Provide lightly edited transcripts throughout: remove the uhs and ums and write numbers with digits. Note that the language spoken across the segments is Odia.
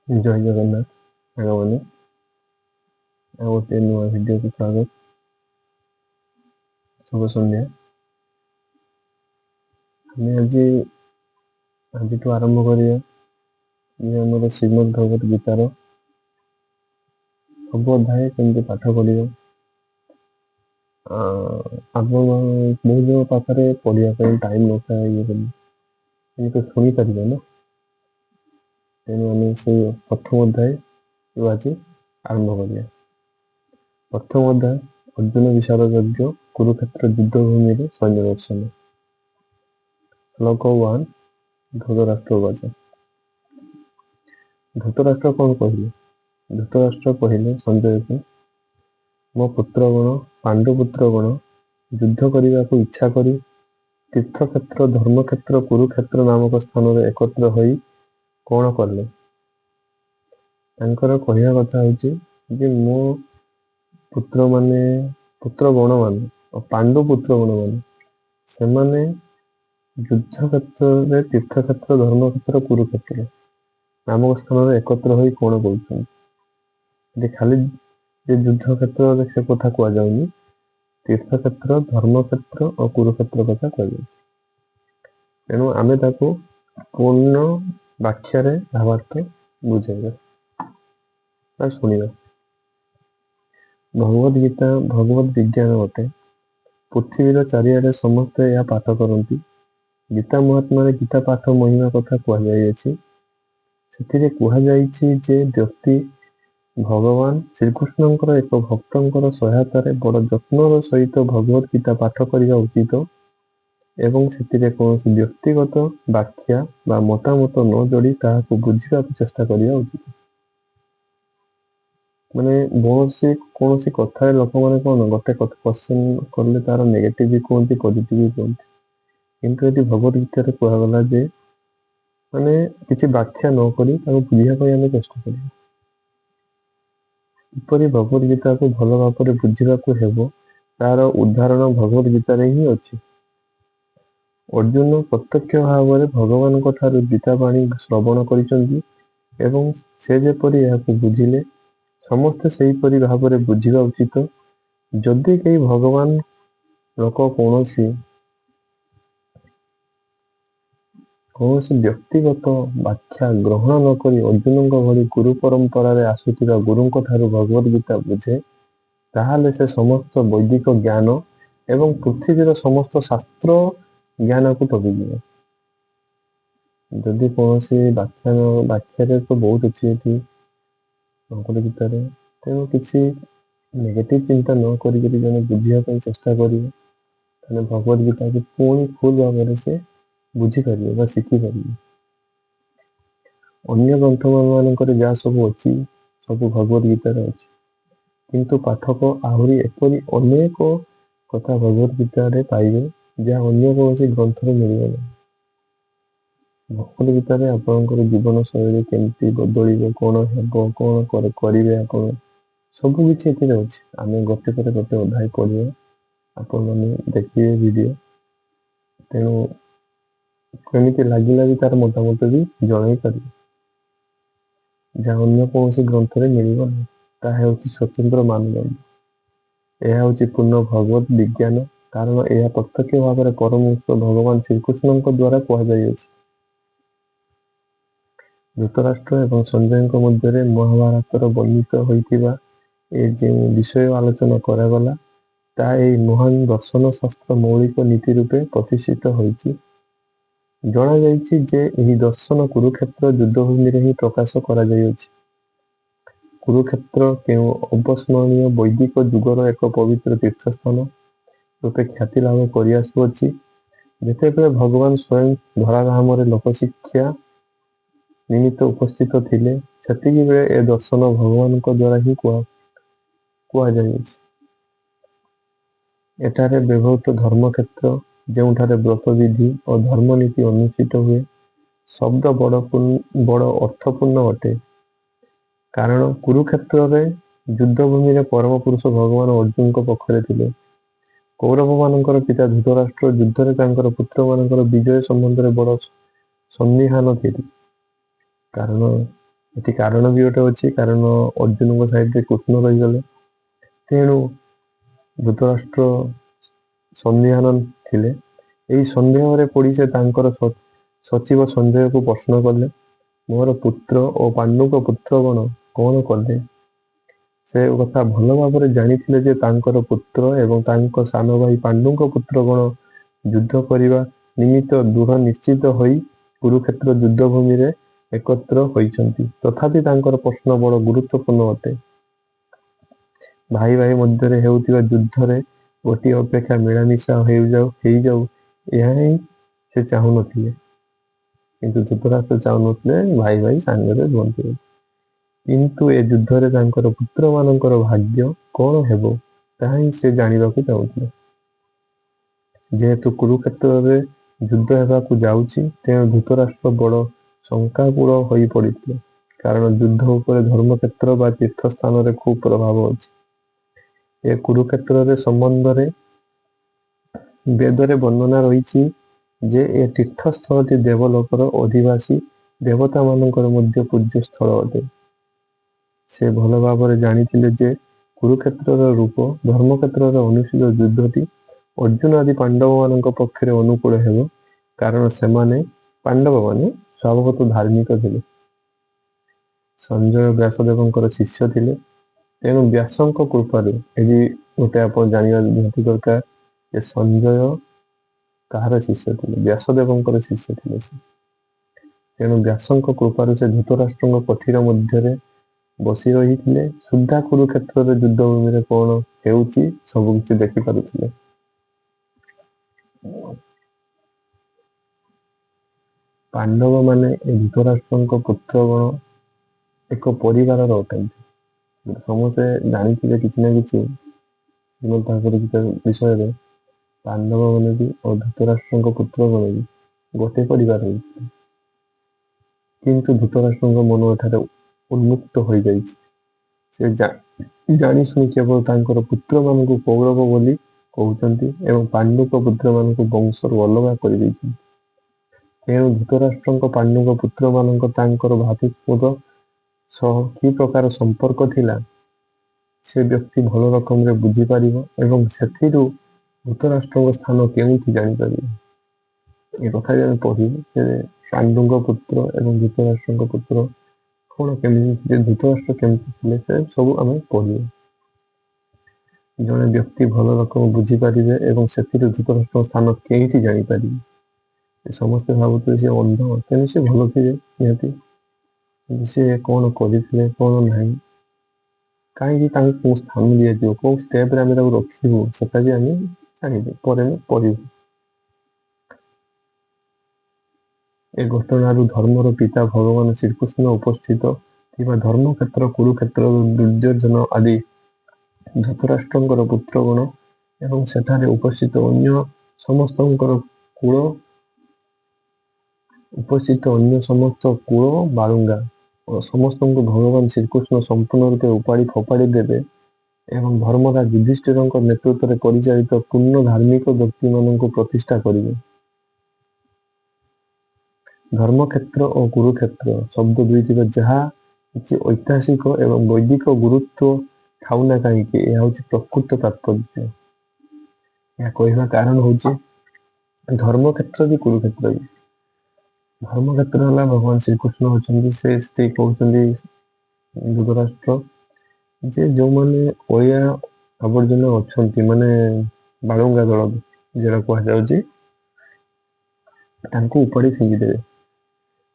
ଜୟ ଜଗନ୍ନାଥ ସାଙ୍ଗମାନେ, ଆଉ ଗୋଟେ ନୂଆ ଭିଡ଼ିଓକୁ ସ୍ୱାଗତ। ଶୁଭ ସନ୍ଧ୍ୟା। ଆମେ ଆଜିଠୁ ଆରମ୍ଭ କରିବା ଯେ ଆମର ଶ୍ରୀମଦ୍ ଭଗବତ ଗୀତାର ସବୁ ଅଧ୍ୟାୟ କେମିତି ପାଠ କରିବା। ଆପଣ ବହୁତ ଜଣ ପାଖରେ ପଢ଼ିବା ପାଇଁ ଟାଇମ୍ ନଥାଏ, କିନ୍ତୁ ଶୁଣିପାରିବେ ନା। ତେଣୁ ଆମେ ସେଇ ପ୍ରଥମ ଅଧ୍ୟାୟରୁ ଆଜି ଆରମ୍ଭ କରିବା। ପ୍ରଥମ ଅଧ୍ୟାୟ ଅର୍ଜୁନ ବିଷାଦ ଯଜ୍ଞ କୁରୁକ୍ଷେତ୍ର ଯୁଦ୍ଧଭୂମିରେ ସୈନ୍ୟ ଦର୍ଶନ। ଶ୍ଲୋକ 1। ଧୃତରାଷ୍ଟ୍ର ଉବାଚ। ଧୃତରାଷ୍ଟ୍ର କ'ଣ କହିଲେ? ଧୃତରାଷ୍ଟ୍ର କହିଲେ ସଞ୍ଜୟକୁ, ମୋ ପୁତ୍ରଗଣ ପାଣ୍ଡୁପୁତ୍ରଗଣ ଯୁଦ୍ଧ କରିବାକୁ ଇଚ୍ଛା କରି ତୀର୍ଥକ୍ଷେତ୍ର ଧର୍ମକ୍ଷେତ୍ର କୁରୁକ୍ଷେତ୍ର ନାମକ ସ୍ଥାନରେ ଏକତ୍ର ହୋଇ କ'ଣ କଲେ? ତାଙ୍କର କହିବା କଥା ହେଉଛି ଯେ ମୋ ପୁତ୍ରଗଣମାନେ ପାଣ୍ଡୁପୁତ୍ରଗଣମାନେ ସେମାନେ ଯୁଦ୍ଧକ୍ଷେତ୍ରରେ ତୀର୍ଥକ୍ଷେତ୍ର ଧର୍ମକ୍ଷେତ୍ର କୁରୁକ୍ଷେତ୍ର ନାମକ ସ୍ଥାନରେ ଏକତ୍ର ହୋଇ କ'ଣ କରୁଛନ୍ତି। ଖାଲି ଯେ ଯୁଦ୍ଧକ୍ଷେତ୍ରରେ ସେ କଥା କୁହାଯାଉନି, ତୀର୍ଥକ୍ଷେତ୍ର ଧର୍ମକ୍ଷେତ୍ର ଓ କୁରୁକ୍ଷେତ୍ର କଥା କୁହାଯାଉଛି। ତେଣୁ ଆମେ ତାକୁ ପୂର୍ଣ୍ଣ ବାକ୍ୟରେ ଭାବାର୍ଥ ବୁଝାଇବା ବା ଶୁଣିବା। ଭଗବଦ୍ ଗୀତା ଭଗବଦ୍ ବିଜ୍ଞାନ ଅଟେ। ପୃଥିବୀର ଚାରିଆଡ଼େ ସମସ୍ତେ ଏହା ପାଠ କରନ୍ତି। ଗୀତା ମହାତ୍ମାରେ ଗୀତା ପାଠ ମହିମା କଥା କୁହାଯାଇଅଛି। ସେଥିରେ କୁହାଯାଇଛି ଯେ ବ୍ୟକ୍ତି ଭଗବାନ ଶ୍ରୀକୃଷ୍ଣଙ୍କର ଏକ ଭକ୍ତଙ୍କର ସହାୟତାରେ ବଡ଼ ଯତ୍ନର ସହିତ ଭଗବଦ୍ ଗୀତା ପାଠ କରିବା ଉଚିତ ଏବଂ ସେଥିରେ କୌଣସି ବ୍ୟକ୍ତିଗତ ବ୍ୟାଖ୍ୟା ବା ମତାମତ ନ ଯୋଡ଼ି ତାହାକୁ ବୁଝିବାକୁ ଚେଷ୍ଟା କରିବା ଉଚିତ। ମାନେ କୌଣସି କଥାରେ ଲୋକମାନେ କ'ଣ ଗୋଟେ କ୍ୱେଶ୍ଚନ୍ କଲେ ତାର ନେଗେଟିଭ୍ ବି କୁହନ୍ତି, ପଜିଟିଭ୍ ବି କୁହନ୍ତି। କିନ୍ତୁ ଏଠି ଭଗବଦ୍ ଗୀତାରେ କୁହାଗଲା ଯେ ମାନେ କିଛି ବ୍ୟାଖ୍ୟା ନ କରି ତାକୁ ବୁଝିବା ପାଇଁ ଆମେ ଚେଷ୍ଟା କରିବା। କିପରି ଭଗବଦ୍ ଗୀତାକୁ ଭଲ ଭାବରେ ବୁଝିବାକୁ ହେବ ତାର ଉଦାହରଣ ଭଗବଦ୍ ଗୀତାରେ ହିଁ ଅଛି। ଅର୍ଜୁନ ପ୍ରତ୍ୟକ୍ଷ ଭାବରେ ଭଗବାନଙ୍କ ଠାରୁ ଗୀତା ବାଣୀ ଶ୍ରବଣ କରିଛନ୍ତି ଏବଂ ସେ ଯେପରି ଏହାକୁ ବୁଝିଲେ ସମସ୍ତେ ସେହିପରି ଭାବରେ ବୁଝିବା ଉଚିତ। ଯଦି କେହି ଭଗବାନ ଲୋକ କୌଣସି ବ୍ୟକ୍ତିଗତ ବ୍ୟାଖ୍ୟା ଗ୍ରହଣ ନ କରି ଅର୍ଜୁନଙ୍କ ଭଳି ଗୁରୁ ପରମ୍ପରାରେ ଆସୁଥିବା ଗୁରୁଙ୍କ ଠାରୁ ଭଗବଦ୍ ଗୀତା ବୁଝେ, ତାହେଲେ ସେ ସମସ୍ତ ବୈଦିକ ଜ୍ଞାନ ଏବଂ ପୃଥିବୀର ସମସ୍ତ ଶାସ୍ତ୍ର ଜ୍ଞାନକୁ ଟପିଯିବ। ଯଦି କୌଣସି ବ୍ୟାଖ୍ୟାରେ ତ ବହୁତ ଅଛି ଏଠି ଭଗବଦ୍ ଗୀତାରେ, ତେଣୁ କିଛି ନେଗେଟିଭ୍ ଚିନ୍ତା ନ କରିକି ଜଣେ ବୁଝିବା ପାଇଁ ଚେଷ୍ଟା କରିବ, ତାହେଲେ ଭଗବଦ୍ ଗୀତାକୁ ପୁଣି ଫୁଲ୍ ଭାବରେ ସେ ବୁଝିପାରିବେ ବା ଶିଖିପାରିବେ। ଅନ୍ୟ ଗ୍ରନ୍ଥମାନଙ୍କରେ ଯାହା ସବୁ ଅଛି ସବୁ ଭଗବଦ୍ ଗୀତାରେ ଅଛି, କିନ୍ତୁ ପାଠକ ଆହୁରି ଏପରି ଅନେକ କଥା ଭଗବଦ୍ ଗୀତାରେ ପାଇବେ ଯାହା ଅନ୍ୟ କୌଣସି ଗ୍ରନ୍ଥରେ ମିଳିବ ନାହିଁ। ଭଗବଦ୍ ଗୀତାରେ ଆପଣଙ୍କର ଜୀବନ ଶୈଳୀ କେମିତି ବଦଳିବ, କ'ଣ ହେବ, କ'ଣ କରିବେ ଆପଣ, ସବୁ କିଛି ଏଥିରେ ଅଛି। ଆମେ ଗୋଟେ ପରେ ଗୋଟେ ଅଧ୍ୟାୟ ପଢ଼ିବା, ଆପଣମାନେ ଦେଖିବେ ଭିଡ଼ିଓ। ତେଣୁ କେମିତି ଲାଗିଲା ବି ତାର ମତାମତ ବି ଜଣାଇ ପାରିବେ, ଯାହା ଅନ୍ୟ କୌଣସି ଗ୍ରନ୍ଥରେ ମିଳିବ ନାହିଁ। ତାହା ହେଉଛି ସ୍ୱତନ୍ତ୍ର ମାନଦଣ୍ଡ। ଏହା ହେଉଛି ପୂର୍ଣ୍ଣ ଭଗବଦ୍ ବିଜ୍ଞାନ, କାରଣ ଏହା ପ୍ରତ୍ୟକ୍ଷ ଭାବରେ ପରମହଂସ ଭଗବାନ ଶ୍ରୀକୃଷ୍ଣଙ୍କ ଦ୍ୱାରା କୁହାଯାଇଅଛି। ଧୃତରାଷ୍ଟ୍ର ଏବଂ ସଞ୍ଜୟଙ୍କ ମଧ୍ୟରେ ମହାଭାରତର ବର୍ଣ୍ଣିତ ହୋଇଥିବା ଏ ଯେଉଁ ବିଷୟ ଆଲୋଚନା କରାଗଲା, ତାହା ଏହି ମହାନ୍ ଦର୍ଶନ ଶାସ୍ତ୍ର ମୌଳିକ ନୀତି ରୂପେ ପ୍ରତିଷ୍ଠିତ ହୋଇଛି। ଜଣାଯାଇଛି ଯେ ଏହି ଦର୍ଶନ କୁରୁକ୍ଷେତ୍ର ଯୁଦ୍ଧଭୂମିରେ ହିଁ ପ୍ରକାଶ କରାଯାଇଅଛି। କୁରୁକ୍ଷେତ୍ର କେଉଁ ଅବସ୍ମରଣୀୟ ବୈଦିକ ଯୁଗର ଏକ ପବିତ୍ର ତୀର୍ଥସ୍ଥାନ ରୂପେ ଖ୍ୟାତି ଲାଭ କରିଆସୁଅଛି। ଯେତେବେଳେ ଭଗବାନ ସ୍ୱୟଂ ଧରାଧାମରେ ଲୋକଶିକ୍ଷା ନିମିତ୍ତ ଉପସ୍ଥିତ ଥିଲେ, ସେତିକିବେଳେ ଏ ଦର୍ଶନ ଭଗବାନଙ୍କ ଦ୍ୱାରା ହିଁ କୁହାଯାଇଅଛି। ଏଠାରେ ବ୍ୟବହୃତ ଧର୍ମକ୍ଷେତ୍ର, ଯେଉଁଠାରେ ବ୍ରତବିଧି ଓ ଧର୍ମନୀତି ଅନୁଷ୍ଠିତ ହୁଏ, ଶବ୍ଦ ବଡ଼ ଅର୍ଥପୂର୍ଣ୍ଣ ଅଟେ। କାରଣ କୁରୁକ୍ଷେତ୍ରରେ ଯୁଦ୍ଧଭୂମିରେ ପରମ ପୁରୁଷ ଭଗବାନ ଅର୍ଜୁନଙ୍କ ପକ୍ଷରେ ଥିଲେ। କୌରବମାନଙ୍କର ପିତା ଧୃତରାଷ୍ଟ୍ର ଯୁଦ୍ଧରେ ତାଙ୍କର ପୁତ୍ରମାନଙ୍କର ବିଜୟ ସମ୍ବନ୍ଧରେ ବଡ଼ ସନ୍ଦିହାନ ଥିଲେ। କାରଣ ଏଠି କାରଣ ବି ଗୋଟେ ଅଛି, କାରଣ ଅର୍ଜୁନଙ୍କ ସାଇଡରେ କୃଷ୍ଣ ରହିଗଲେ। ତେଣୁ ଧୃତରାଷ୍ଟ୍ର ସନ୍ଦିହାନ ଥିଲେ। ଏହି ସନ୍ଦେହରେ ପଡ଼ି ସେ ତାଙ୍କର ସଚିବ ସଞ୍ଜୟକୁ ପ୍ରଶ୍ନ କଲେ, ମୋର ପୁତ୍ର ଓ ପାଣ୍ଡୁଙ୍କ ପୁତ୍ରଗଣ କଣ କଲେ? ସେ କଥା ଭଲ ଭାବରେ ଜାଣିଥିଲେ ଯେ ତାଙ୍କର ପୁତ୍ର ଏବଂ ତାଙ୍କ ସାନ ଭାଇ ପାଣ୍ଡୁଙ୍କ ପୁତ୍ରଗଣ ଯୁଦ୍ଧ କରିବା ନିମିତ୍ତ ଦୃଢ଼ ନିଶ୍ଚିତ ହୋଇ କୁରୁକ୍ଷେତ୍ର ଯୁଦ୍ଧଭୂମିରେ ଏକତ୍ର ହୋଇଛନ୍ତି। ତଥାପି ତାଙ୍କର ପ୍ରଶ୍ନ ବଡ଼ ଗୁରୁତ୍ୱପୂର୍ଣ୍ଣ ଅଟେ। ଭାଇ ଭାଇ ମଧ୍ୟରେ ହେଉଥିବା ଯୁଦ୍ଧରେ ଗୋଟିଏ ଅପେକ୍ଷା ମିଳାମିଶା ହେଇଯାଉ ଏହା ହିଁ ସେ ଚାହୁଁନଥିଲେ। କିନ୍ତୁ ଧୃତରାଷ୍ଟ୍ର ଚାହୁଁନଥିଲେ ଭାଇ ଭାଇ ସାଙ୍ଗରେ ରୁହନ୍ତୁ। କିନ୍ତୁ ଏ ଯୁଦ୍ଧରେ ତାଙ୍କର ପୁତ୍ରମାନଙ୍କର ଭାଗ୍ୟ କଣ ହେବ ତାହା ହିଁ ସେ ଜାଣିବାକୁ ଚାହୁଁଥିଲେ। ଯେହେତୁ କୁରୁକ୍ଷେତ୍ରରେ ଯୁଦ୍ଧ ହେବାକୁ ଯାଉଛି, ତେଣୁ ଧୃତରାଷ୍ଟ୍ର ବଡ଼ ଶଙ୍କାକୁଳ ହୋଇ ପଡ଼ିଥିଲେ। କାରଣ ଯୁଦ୍ଧ ଉପରେ ଧର୍ମକ୍ଷେତ୍ର ବା ତୀର୍ଥସ୍ଥାନରେ ଖୁବ୍ ପ୍ରଭାବ ଅଛି। ଏ କୁରୁକ୍ଷେତ୍ରରେ ସମ୍ବନ୍ଧରେ ବେଦରେ ବର୍ଣ୍ଣନା ରହିଛି ଯେ ଏ ତୀର୍ଥସ୍ଥଳଟି ଦେବଲୋକର ଅଧିବାସୀ ଦେବତାମାନଙ୍କର ମଧ୍ୟ ପୂଜ୍ୟସ୍ଥଳ ଅଟେ। ସେ ଭଲ ଭାବରେ ଜାଣିଥିଲେ ଯେ କୁରୁକ୍ଷେତ୍ରର ରୂପ ଧର୍ମକ୍ଷେତ୍ରରେ ଅନୁଷ୍ଠିତ ଯୁଦ୍ଧଟି ଅର୍ଜୁନ ଆଦି ପାଣ୍ଡବମାନଙ୍କ ପକ୍ଷରେ ଅନୁକୂଳ ହେବ, କାରଣ ସେମାନେ ପାଣ୍ଡବମାନେ ସ୍ୱଭାବତଃ ଧାର୍ମିକ ଥିଲେ। ସଞ୍ଜୟ ବ୍ୟାସଦେବଙ୍କର ଶିଷ୍ୟ ଥିଲେ। ତେଣୁ ବ୍ୟାସଙ୍କ କୃପାରୁ, ଏଠି ଗୋଟେ ଆପଣ ଜାଣିବା ନିହାତି ଦରକାର ଯେ ସଞ୍ଜୟ କାହାର ଶିଷ୍ୟ ଥିଲେ? ବ୍ୟାସଦେବଙ୍କର ଶିଷ୍ୟ ଥିଲେ ସେ। ତେଣୁ ବ୍ୟାସଙ୍କ କୃପାରୁ ସେ ଧୃତରାଷ୍ଟ୍ରଙ୍କ କଠିର ମଧ୍ୟରେ ବସି ରହିଥିଲେ ସୁଦ୍ଧା କୁରୁକ୍ଷେତ୍ରରେ ଯୁଦ୍ଧଭୂମିରେ କଣ ହେଉଛି ସବୁ କିଛି ଦେଖିପାରୁଥିଲେ। ପାଣ୍ଡବମାନେ ଏ ଧୃତରାଷ୍ଟ୍ରଙ୍କ ପୁତ୍ରଗଣ ଏକ ପରିବାରର ଅଟନ୍ତି। ସମସ୍ତେ ଜାଣିଥିଲେ କିଛି ନା କିଛି ଶ୍ରୀମଦ୍ ଭାଗବତ ଗୀତା ବିଷୟରେ। ପାଣ୍ଡବମାନେ ବି ଓ ଧୃତରାଷ୍ଟ୍ରଙ୍କ ପୁତ୍ରଗଣ ବି ଗୋଟେ ପରିବାର ହୋଇଥିଲେ। କିନ୍ତୁ ଧୃତରାଷ୍ଟ୍ରଙ୍କ ମନ ଏଠାରେ ଉନ୍ମୁକ୍ତ ହୋଇଯାଇଛି। ସେ ଜାଣି ଶୁଣି କେବଳ ତାଙ୍କର ପୁତ୍ରମାନଙ୍କୁ କୌରବ ବୋଲି କହୁଛନ୍ତି ଏବଂ ପାଣ୍ଡୁଙ୍କ ପୁତ୍ରମାନଙ୍କୁ ବଂଶରୁ ଅଲଗା କରିଦେଇଛନ୍ତି। ତେଣୁ ଧୃତରାଷ୍ଟ୍ରଙ୍କ ପାଣ୍ଡୁଙ୍କ ପୁତ୍ରମାନଙ୍କ ତାଙ୍କର ଭାତୃତ୍ୱ ସହ କି ପ୍ରକାର ସମ୍ପର୍କ ଥିଲା ସେ ବ୍ୟକ୍ତି ଭଲ ରକମରେ ବୁଝିପାରିବ ଏବଂ ସେଥିରୁ ଧୃତରାଷ୍ଟ୍ରଙ୍କ ସ୍ଥାନ କେଉଁଠି ଜାଣିପାରିବ। ଏ କଥା ବି ଆମେ ପଢ଼ିବୁ ଯେ ପାଣ୍ଡୁଙ୍କ ପୁତ୍ର ଏବଂ ଧୃତରାଷ୍ଟ୍ରଙ୍କ ପୁତ୍ର କଣ କେମିତି ଥିଲେ, ଧୃତରାଷ୍ଟ୍ର କେମିତି ଥିଲେ, ସେ ସବୁ ଆମେ ପଢ଼ିବୁ। ଜଣେ ବ୍ୟକ୍ତି ଭଲ ରକମ ବୁଝିପାରିବେ ଏବଂ ସେଥିରୁ ଧୃତରାଷ୍ଟ୍ରଙ୍କ ସ୍ଥାନ କେଉଁଠି ଜାଣିପାରିବେ। ସମସ୍ତେ ଭାବୁଥିବେ ସେ ଅନ୍ଧ, ତେଣୁ ସେ ଭଲ ଥିବେ ନିହାତି। କିନ୍ତୁ ସେ କଣ କରିଥିଲେ କଣ ନାହିଁ, କାହିଁକି ତାଙ୍କୁ କୋଉ ସ୍ଥାନ ଦିଆଯିବ, କୋଉ ଷ୍ଟେପରେ ଆମେ ତାକୁ ରଖିବୁ, ସେଟା ବି ଆମେ ଜାଣିବୁ, ପରେ ଆମେ ପଢ଼ିବୁ। ଏ ଘଟଣାରୁ ଧର୍ମର ପିତା ଭଗବାନ ଶ୍ରୀକୃଷ୍ଣ ଉପସ୍ଥିତ ଥିବା ଧର୍ମକ୍ଷେତ୍ର କୁରୁକ୍ଷେତ୍ରର ଦୁର୍ଯ୍ୟୋଧନ ଆଦି ଧୃତରାଷ୍ଟ୍ରଙ୍କର ପୁତ୍ରଗଣ ଏବଂ ସେଠାରେ ଉପସ୍ଥିତ ଅନ୍ୟ ସମସ୍ତ କୂଳ ବାଳୁଙ୍ଗା ଓ ସମସ୍ତଙ୍କୁ ଭଗବାନ ଶ୍ରୀକୃଷ୍ଣ ସମ୍ପୂର୍ଣ୍ଣ ରୂପେ ଉପାଡ଼ି ଫୋପାଡ଼ି ଦେବେ ଏବଂ ଧର୍ମରାଜ ଯୁଧିଷ୍ଠିରଙ୍କ ନେତୃତ୍ୱରେ ପରିଚାଳିତ ପୂର୍ଣ୍ଣ ଧାର୍ମିକ ବ୍ୟକ୍ତିମାନଙ୍କୁ ପ୍ରତିଷ୍ଠା କରିବେ। ଧର୍ମକ୍ଷେତ୍ର ଓ କୁରୁକ୍ଷେତ୍ର ଶବ୍ଦ ଦୁଇଟିର ଯାହା କିଛି ଐତିହାସିକ ଏବଂ ବୈଦିକ ଗୁରୁତ୍ୱ ଥାଉ ନା କାହିଁକି, ଏହା ହେଉଛି ପ୍ରକୃତ ତାତ୍ପର୍ଯ୍ୟ। ଏହା କହିବା କାରଣ ହେଉଛି ଧର୍ମକ୍ଷେତ୍ର ବି କୁରୁକ୍ଷେତ୍ର ବି। ଧର୍ମକ୍ଷେତ୍ର ହେଲା ଭଗବାନ ଶ୍ରୀକୃଷ୍ଣ ଅଛନ୍ତି, ସେ ସେଠି କହୁଛନ୍ତି ଧୃତରାଷ୍ଟ୍ର ଯେ ଯୋଉମାନେ ଅଳିଆ ଆବର୍ଜନା ଅଛନ୍ତି, ମାନେ ବାଳୁଙ୍ଗା ଦଳ ଯେଟା କୁହାଯାଉଛି, ତାଙ୍କୁ ଉପାଡ଼ି ଫିଙ୍ଗିଦେବେ।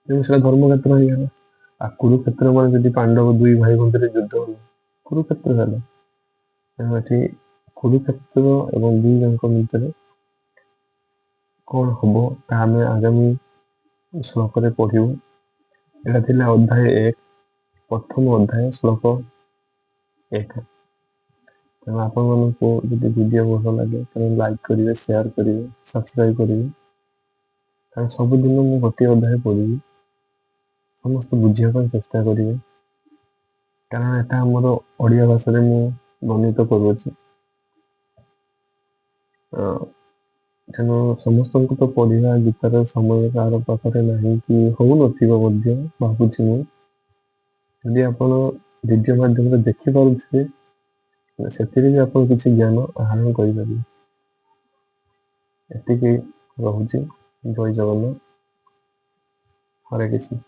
ତେଣୁ ସେଟା ଧର୍ମକ୍ଷେତ୍ର ହେଇଗଲା। ଆଉ କୁରୁକ୍ଷେତ୍ର ମାନେ ଯଦି ପାଣ୍ଡବ ଦୁଇ ଭାଇ ମଧ୍ୟରେ ଯୁଦ୍ଧ ହେଲା, କୁରୁକ୍ଷେତ୍ର ହେଲା। ତେଣୁ ଏଠି କୁରୁକ୍ଷେତ୍ର ଏବଂ ଦୁଇ ଜଣଙ୍କ ଭିତରେ କଣ ହବ ତାହା ଆମେ ଆଗାମୀ ଶ୍ଲୋକରେ ପଢ଼ିବୁ। ଏଟା ଥିଲା ଅଧ୍ୟାୟ 1, ପ୍ରଥମ ଅଧ୍ୟାୟ ଶ୍ଲୋକ 1। ତେଣୁ ଆପଣମାନଙ୍କୁ ଯଦି ଭିଡ଼ିଓ ଭଲ ଲାଗେ ତାହେଲେ ଲାଇକ୍ କରିବେ, ସେୟାର କରିବେ, ସବସ୍କ୍ରାଇବ୍ କରିବେ। କାରଣ ସବୁଦିନ ମୁଁ ଗୋଟିଏ ଅଧ୍ୟାୟ ପଢ଼ିବି, ସମସ୍ତେ ବୁଝିବା ପାଇଁ ଚେଷ୍ଟା କରିବେ। କାରଣ ଏଟା ଆମର ଓଡ଼ିଆ ଭାଷାରେ ମୁଁ ବର୍ଣ୍ଣିତ କରୁଅଛି। ତେଣୁ ସମସ୍ତଙ୍କୁ ତ ପଢ଼ିବା ଗୀତାର ସମୟ କାହାର ପାଖରେ ନାହିଁ କି ହଉନଥିବ ମଧ୍ୟ, ଭାବୁଛି ମୁଁ। ଯଦି ଆପଣ ଭିଡ଼ିଓ ମାଧ୍ୟମରେ ଦେଖିପାରୁଥିବେ ସେଥିରେ ବି ଆପଣ କିଛି ଜ୍ଞାନ ଆହରଣ କରିପାରିବେ। ଏତିକି ରହୁଛି। ଜୟ ଜଗନ୍ନାଥ। ହରେ କୃଷ୍ଣ।